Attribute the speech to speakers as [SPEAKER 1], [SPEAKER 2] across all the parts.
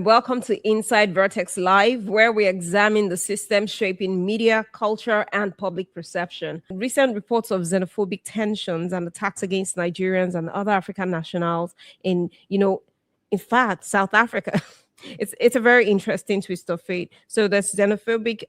[SPEAKER 1] Welcome to Inside Vertex Live, where we examine the systems shaping media, culture, and public perception. Recent reports of xenophobic tensions and attacks against Nigerians and other African nationals in fact, South Africa. It's a very interesting twist of fate. So there's xenophobic,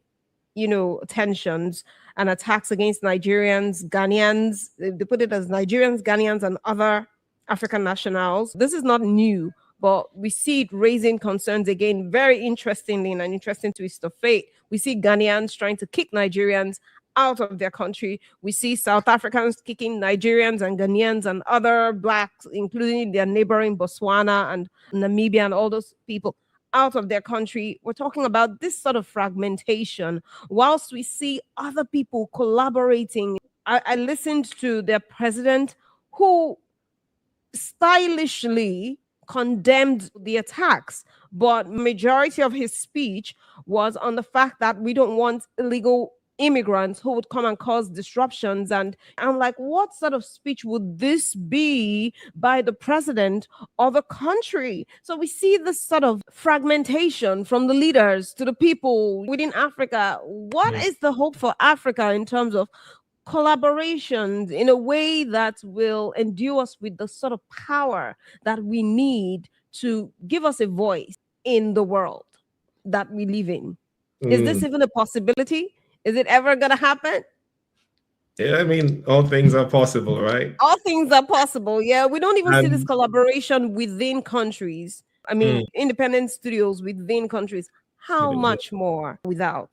[SPEAKER 1] tensions and attacks against Nigerians, Ghanaians. They put it as Nigerians, Ghanaians, and other African nationals. This is not new, but we see it raising concerns again. Very interestingly, in an interesting twist of fate, we see Ghanaians trying to kick Nigerians out of their country. We see South Africans kicking Nigerians and Ghanaians and other blacks, including their neighboring Botswana and Namibia and all those people, out of their country. We're talking about this sort of fragmentation, whilst we see other people collaborating. I listened to their president, who stylishly condemned the attacks, but majority of his speech was on the fact that we don't want illegal immigrants who would come and cause disruptions. And I'm like, what sort of speech would this be by the president of a country? So we see this sort of fragmentation from the leaders to the people within Africa. What is the hope for Africa in terms of collaborations in a way that will endue us with the sort of power that we need to give us a voice in the world that we live in? Is this even a possibility? Is it ever going to happen?
[SPEAKER 2] Yeah, I mean, all things are possible, right?
[SPEAKER 1] All things are possible. Yeah, we don't even see this collaboration within countries. I mean, independent studios within countries. How much more without?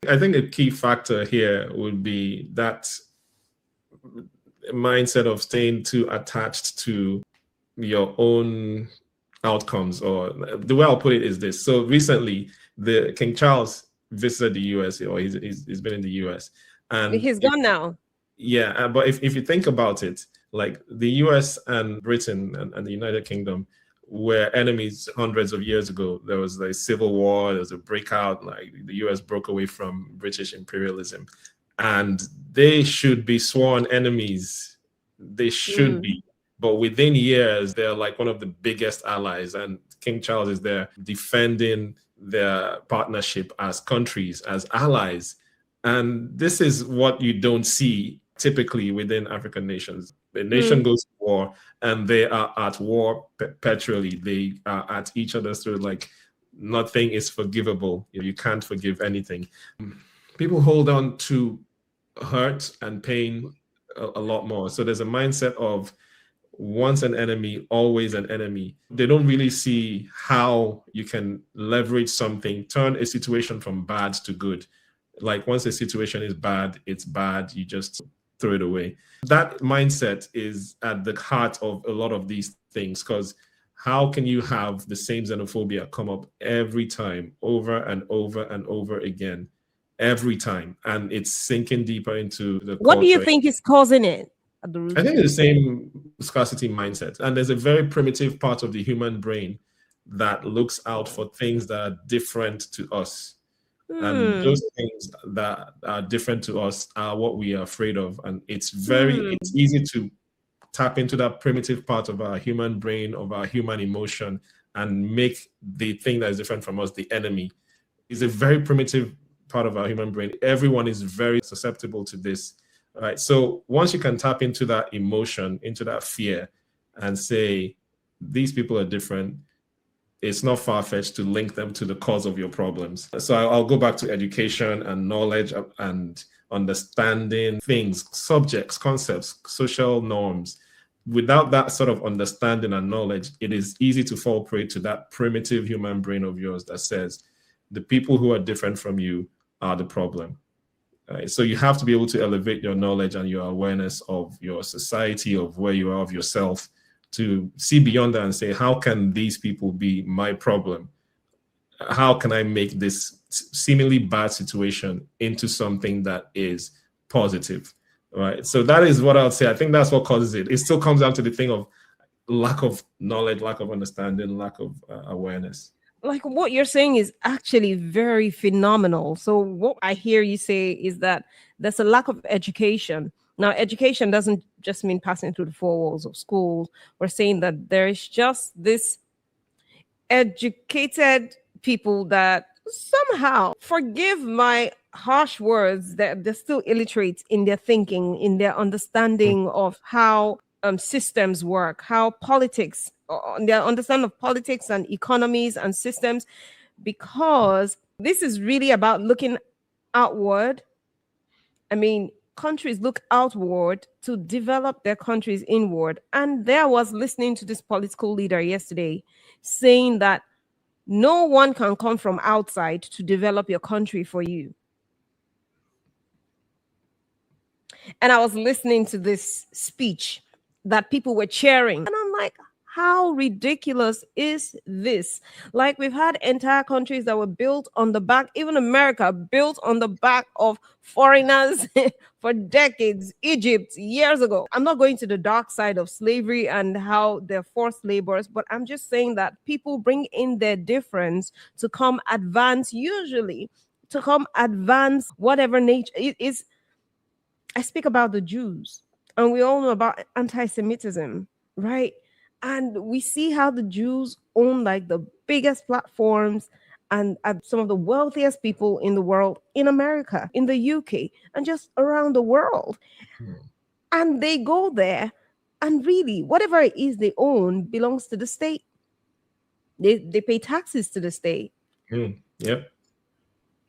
[SPEAKER 2] I think a key factor here would be that mindset of staying too attached to your own outcomes. Or the way I'll put it is this. So recently, the King Charles visited the US, or he's been in the US. And
[SPEAKER 1] he's gone now.
[SPEAKER 2] Yeah, but if you think about it, like the US and Britain and the United Kingdom were enemies hundreds of years ago. There was a civil war, there was a breakout, like the US broke away from British imperialism. And they should be sworn enemies. They should be. But within years, they're like one of the biggest allies. And King Charles is there defending their partnership as countries, as allies. And this is what you don't see typically within African nations. The nation goes to war and they are at war perpetually. They are at each other's throat, like nothing is forgivable. You can't forgive anything. People hold on to hurt and pain a lot more. So there's a mindset of once an enemy, always an enemy. They don't really see how you can leverage something, turn a situation from bad to good. Like once a situation is bad, it's bad. You just throw it away. That mindset is at the heart of a lot of these things, because how can you have the same xenophobia come up every time, over and over and over again, every time, and it's sinking deeper into the
[SPEAKER 1] What
[SPEAKER 2] culture.
[SPEAKER 1] do you think is causing it?
[SPEAKER 2] I think it's the same scarcity mindset. And there's a very primitive part of the human brain that looks out for things that are different to us. And those things that are different to us are what we are afraid of. And it's it's easy to tap into that primitive part of our human brain, of our human emotion, and make the thing that is different from us the enemy. It's a very primitive part of our human brain. Everyone is very susceptible to this. Right. So once you can tap into that emotion, into that fear, and say, these people are different, it's not far-fetched to link them to the cause of your problems. So I'll go back to education and knowledge and understanding things, subjects, concepts, social norms. Without that sort of understanding and knowledge, it is easy to fall prey to that primitive human brain of yours that says, the people who are different from you are the problem. So you have to be able to elevate your knowledge and your awareness of your society, of where you are, of yourself, to see beyond that and say, how can these people be my problem? How can I make this seemingly bad situation into something that is positive? Right. So that is what I would say. I think that's what causes it. It still comes down to the thing of lack of knowledge, lack of understanding, lack of awareness.
[SPEAKER 1] Like what you're saying is actually very phenomenal. So what I hear you say is that there's a lack of education. Now, education doesn't just mean passing through the four walls of school. We're saying that there is just this educated people that somehow, forgive my harsh words, that they're still illiterate in their thinking, in their understanding of how systems work, how politics, their understanding of politics and economies and systems, because this is really about looking outward. I mean, countries look outward to develop their countries inward. And there I was listening to this political leader yesterday saying that no one can come from outside to develop your country for you. And I was listening to this speech that people were cheering. And I'm like, how ridiculous is this? Like, we've had entire countries that were built on the back, even America, built on the back of foreigners for decades, Egypt, years ago. I'm not going to the dark side of slavery and how they're forced laborers, but I'm just saying that people bring in their difference to come advance, usually to come advance whatever nature it is. I speak about the Jews, and we all know about anti-Semitism, right? And we see how the Jews own like the biggest platforms and some of the wealthiest people in the world, in America, in the UK, and just around the world. And they go there, and really, whatever it is they own belongs to the state. They pay taxes to the state.
[SPEAKER 2] Yep.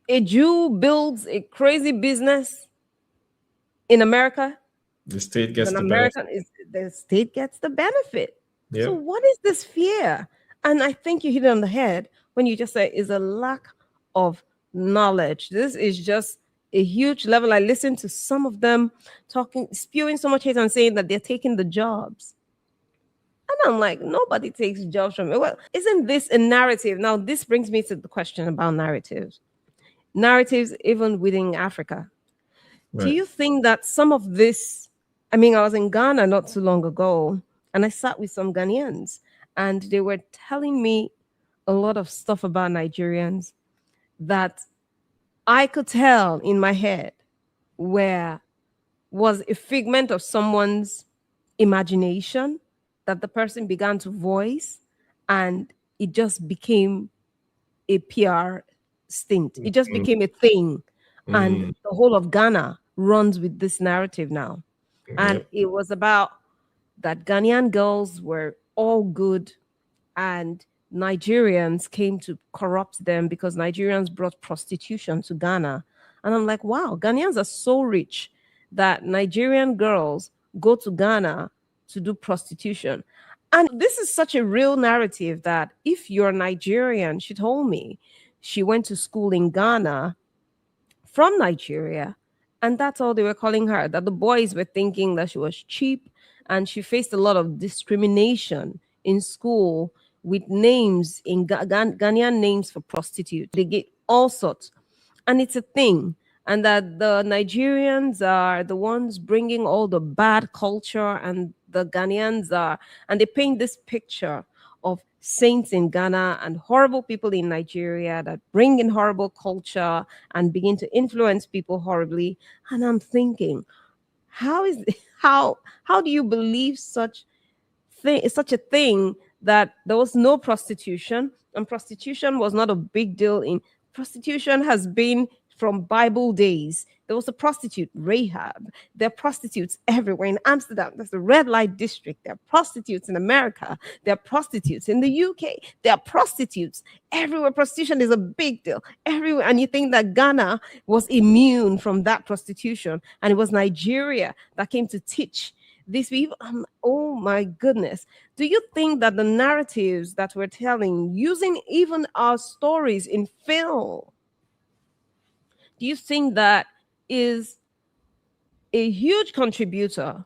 [SPEAKER 1] A Jew builds a crazy business in America.
[SPEAKER 2] The state gets the
[SPEAKER 1] American
[SPEAKER 2] benefit.
[SPEAKER 1] The state gets the benefit.
[SPEAKER 2] Yep.
[SPEAKER 1] So what is this fear? And I think you hit it on the head when you just say is a lack of knowledge. This is just a huge level. I listened to some of them talking, spewing so much hate and saying that they're taking the jobs. And I'm like, nobody takes jobs from me. Well, isn't this a narrative? Now, this brings me to the question about narratives. Narratives even within Africa. Right. Do you think that some of this, I mean, I was in Ghana not too long ago, and I sat with some Ghanaians, and they were telling me a lot of stuff about Nigerians that I could tell in my head where was a figment of someone's imagination that the person began to voice, and it just became a PR stint. It just became a thing. And the whole of Ghana runs with this narrative now. And it was about that Ghanaian girls were all good and Nigerians came to corrupt them because Nigerians brought prostitution to Ghana. And I'm like, wow, Ghanaians are so rich that Nigerian girls go to Ghana to do prostitution. And this is such a real narrative that if you're Nigerian, she told me she went to school in Ghana from Nigeria, and that's all they were calling her, that the boys were thinking that she was cheap, and she faced a lot of discrimination in school with names, in Ghanaian names for prostitutes. They get all sorts, and it's a thing, and that the Nigerians are the ones bringing all the bad culture, and the Ghanaians are, and they paint this picture of saints in Ghana and horrible people in Nigeria that bring in horrible culture and begin to influence people horribly. And I'm thinking, how do you believe such a thing that there was no prostitution, and prostitution was not a big deal in prostitution has been from Bible days. There was a prostitute, Rahab. There are prostitutes everywhere. In Amsterdam, there's the red light district. There are prostitutes in America. There are prostitutes in the UK. There are prostitutes everywhere. Prostitution is a big deal everywhere. And you think that Ghana was immune from that prostitution, and it was Nigeria that came to teach these people. Oh my goodness. Do you think that the narratives that we're telling, using even our stories in film, do you think that is a huge contributor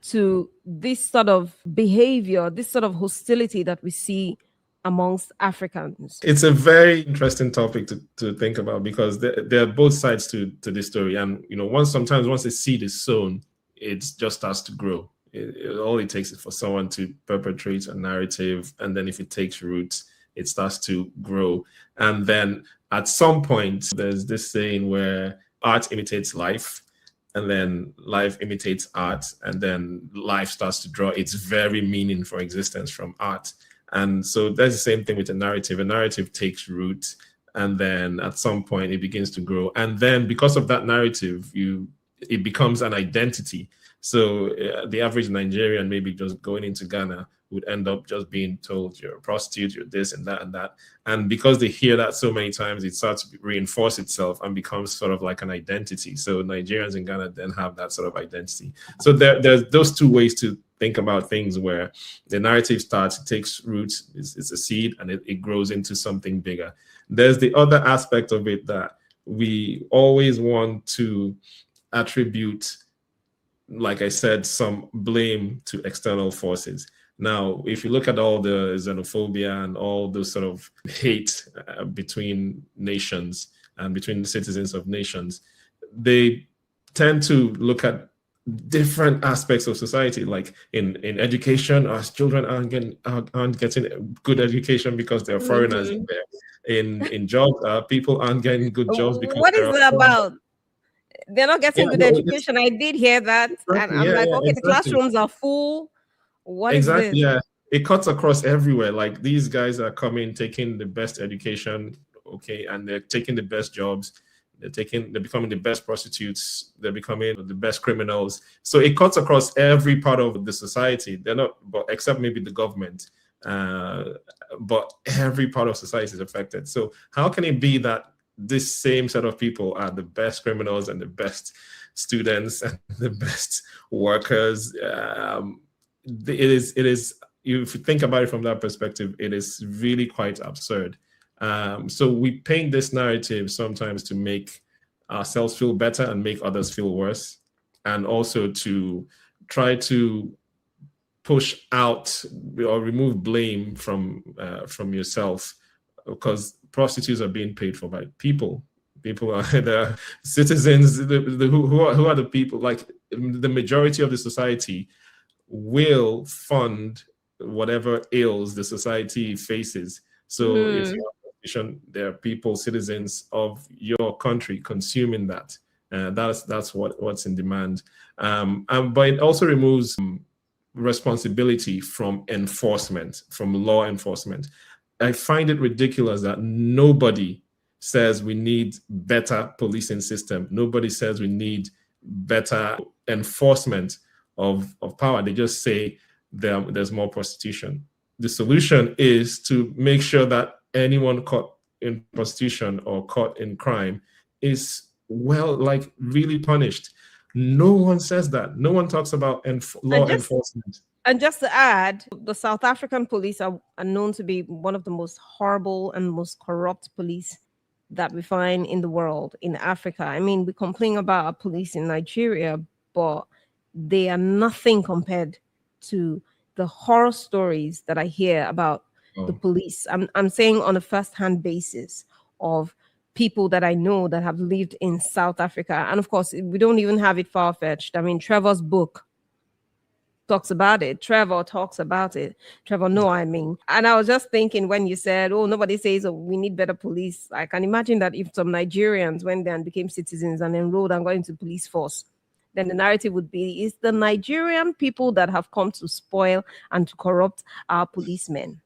[SPEAKER 1] to this sort of behavior, this sort of hostility that we see amongst Africans?
[SPEAKER 2] It's a very interesting topic to think about, because there are both sides to this story. And, you know, sometimes once a seed is sown, it just starts to grow. All it takes is for someone to perpetrate a narrative, and then if it takes roots, it starts to grow. And then at some point, there's this saying where art imitates life, and then life imitates art, and then life starts to draw its very meaning for existence from art. And so that's the same thing with a narrative. A narrative takes root, and then at some point it begins to grow. And then because of that narrative, it becomes an identity. So the average Nigerian, maybe just going into Ghana, would end up just being told you're a prostitute, you're this and that and that. And because they hear that so many times, it starts to reinforce itself and becomes sort of like an identity. So Nigerians in Ghana then have that sort of identity. So there's those two ways to think about things, where the narrative starts, it takes root, it's a seed, and it grows into something bigger. There's the other aspect of it that we always want to attribute, like I said, some blame to external forces. Now, if you look at all the xenophobia and all those sort of hate between nations and between the citizens of nations, they tend to look at different aspects of society. Like in education, our children aren't getting good education because they're foreigners in there. In jobs, people aren't getting good jobs because
[SPEAKER 1] what is it about? They're not getting good education. I did hear that, and I'm like, okay, the classrooms are full. What is this?
[SPEAKER 2] Yeah, it cuts across everywhere. Like, these guys are coming, taking the best education, okay, and they're taking the best jobs. They're becoming the best prostitutes. They're becoming the best criminals. So it cuts across every part of the society. They're not, but except maybe the government. But every part of society is affected. So how can it be that this same set of people are the best criminals and the best students and the best workers? It is. If you think about it from that perspective, it is really quite absurd. So we paint this narrative sometimes to make ourselves feel better and make others feel worse, and also to try to push out or remove blame from yourself, because prostitutes are being paid for by people. People are the citizens. Who are the people? Like, the majority of the society will fund whatever ills the society faces. So if you're a politician, there are people, citizens of your country, consuming that. That's what's in demand. But it also removes responsibility from enforcement, from law enforcement. I find it ridiculous that nobody says we need better policing system. Nobody says we need better enforcement of power. They just say there's more prostitution. The solution is to make sure that anyone caught in prostitution or caught in crime is really punished. No one says that. No one talks about law enforcement.
[SPEAKER 1] And just to add, the South African police are known to be one of the most horrible and most corrupt police that we find in the world, in Africa. I mean, we complain about our police in Nigeria, but they are nothing compared to the horror stories that I hear about the police. I'm saying on a first-hand basis of people that I know that have lived in South Africa. And of course, we don't even have it far-fetched. I mean, Trevor's book talks about it. Trevor talks about it. Trevor, no, I mean. And I was just thinking when you said, nobody says we need better police. I can imagine that if some Nigerians went there and became citizens and enrolled and got into police force, then the narrative would be, it's the Nigerian people that have come to spoil and to corrupt our policemen.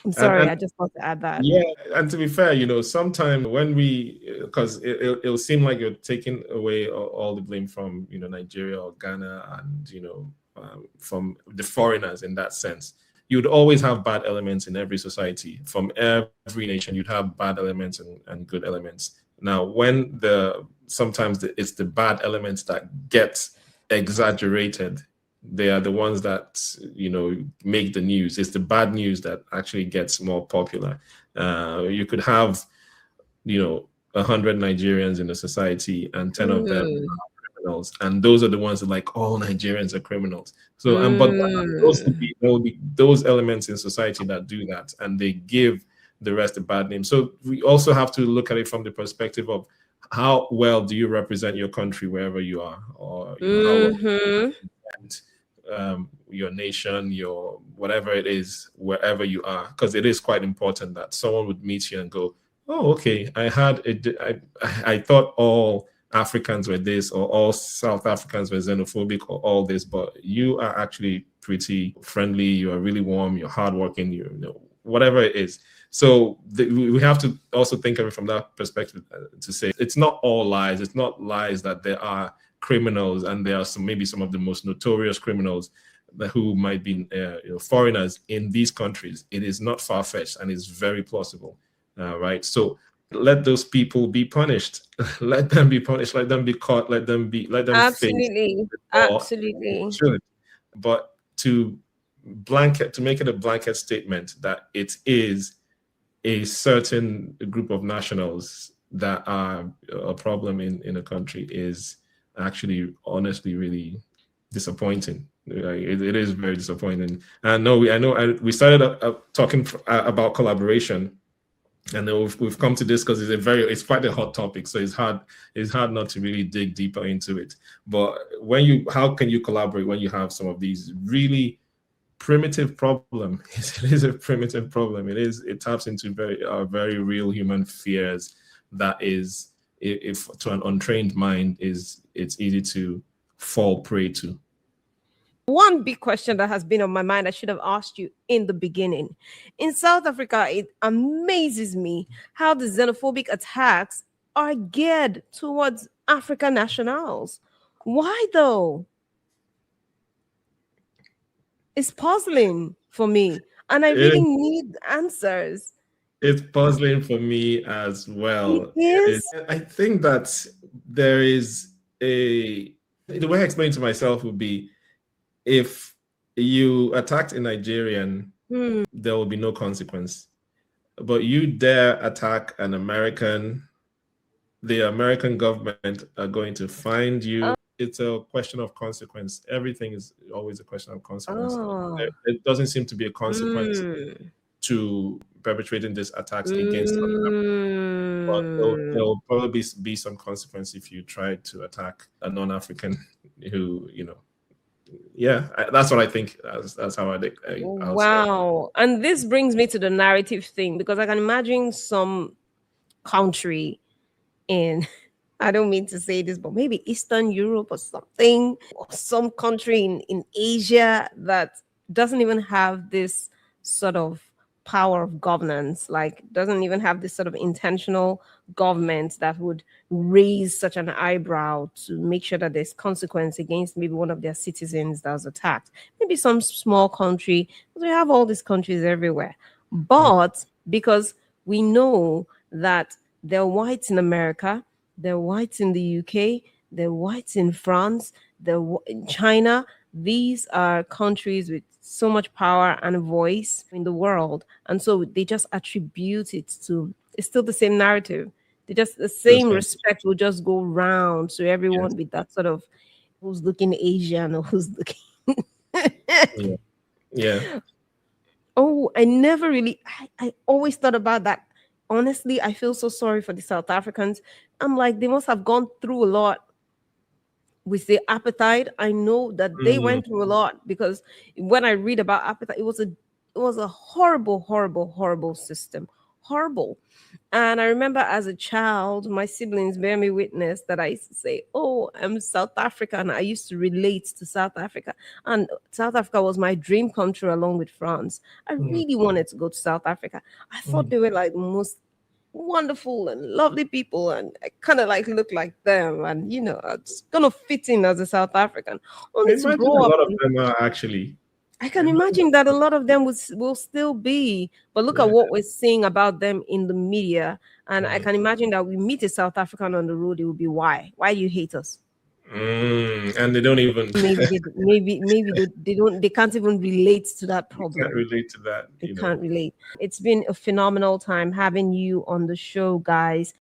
[SPEAKER 1] I'm sorry, I just want to add that.
[SPEAKER 2] Yeah, and to be fair, sometimes when because it'll seem like you're taking away all the blame from, Nigeria or Ghana and, from the foreigners in that sense. You'd always have bad elements in every society. From every nation, you'd have bad elements and good elements. Now, when sometimes it's the bad elements that get exaggerated, they are the ones that make the news. It's the bad news that actually gets more popular. You could have 100 Nigerians in a society and 10 of them are criminals, and those are the ones that all Nigerians are criminals. So but there will be those elements in society that do that, and they give the rest a bad name. So we also have to look at it from the perspective of how well do you represent your country wherever you are, or your nation, your whatever it is, wherever you are, because it is quite important that someone would meet you and go, oh, okay, I thought all Africans were this, or all South Africans were xenophobic, or all this, but you are actually pretty friendly, you are really warm, you're hardworking, you know, whatever it is. So we have to also think of it from that perspective, to say it's not all lies. It's not lies that there are criminals, and there are maybe some of the most notorious criminals who might be foreigners in these countries. It is not far-fetched, and it's very plausible, right? So let those people be punished. Let them be punished. Let them be caught. Let them
[SPEAKER 1] absolutely,
[SPEAKER 2] face
[SPEAKER 1] absolutely.
[SPEAKER 2] should. But to make it a blanket statement that it is a certain group of nationals that are a problem in a country is actually, honestly, really disappointing. It is very disappointing. And we started talking about collaboration, and then we've come to this because it's quite a hot topic. So it's hard not to really dig deeper into it. But how can you collaborate when you have some of these really primitive problem? It is a primitive problem. It taps into very real human fears that is, if to an untrained mind, it's easy to fall prey to.
[SPEAKER 1] One big question that has been on my mind, I should have asked you in the beginning. In South Africa, it amazes me how the xenophobic attacks are geared towards African nationals. Why though? It's puzzling for me, and I really need answers.
[SPEAKER 2] It's puzzling for me as well.
[SPEAKER 1] It is.
[SPEAKER 2] I think that there is the way I explain to myself would be, if you attacked a Nigerian, there will be no consequence. But you dare attack an American, the American government are going to find you. It's a question of consequence. Everything is always a question of consequence. It doesn't seem to be a consequence to perpetrating these attacks against them. But there will probably be some consequence if you try to attack a non-African who, yeah, that's what I think. That's how I think.
[SPEAKER 1] Wow. And this brings me to the narrative thing, because I can imagine some country in, I don't mean to say this, but maybe Eastern Europe or something, or some country in Asia that doesn't even have this sort of power of governance, like doesn't even have this sort of intentional government that would raise such an eyebrow to make sure that there's consequence against maybe one of their citizens that was attacked. Maybe some small country, because we have all these countries everywhere. But because we know that there are whites in America, there are whites in the UK, there are whites in France, there are in China. These are countries with so much power and voice in the world. And so they just attribute it to, it's still the same narrative. The same respect will just go round to everyone with that sort of who's looking Asian or who's looking.
[SPEAKER 2] Yeah.
[SPEAKER 1] Oh, I always thought about that. Honestly, I feel so sorry for the South Africans. I'm like, they must have gone through a lot with the apartheid. I know that they went through a lot, because when I read about apartheid, it was a horrible, horrible, horrible system. Horrible. And I remember as a child, my siblings bear me witness that I used to say, oh, I'm South African. I used to relate to South Africa. And South Africa was my dream come true along with France. I really wanted to go to South Africa. I thought they were like the most wonderful and lovely people, and I kind of like look like them, and I'm just gonna fit in as a South African. Only to grow up,
[SPEAKER 2] a lot of them are actually.
[SPEAKER 1] I can imagine that a lot of them will still be, but look at what we're seeing about them in the media, and I can imagine that we meet a South African on the road, it will be, why do you hate us?
[SPEAKER 2] And they don't even
[SPEAKER 1] maybe they can't even relate to that problem.
[SPEAKER 2] Can't relate to that.
[SPEAKER 1] They can't relate. It's been a phenomenal time having you on the show, guys.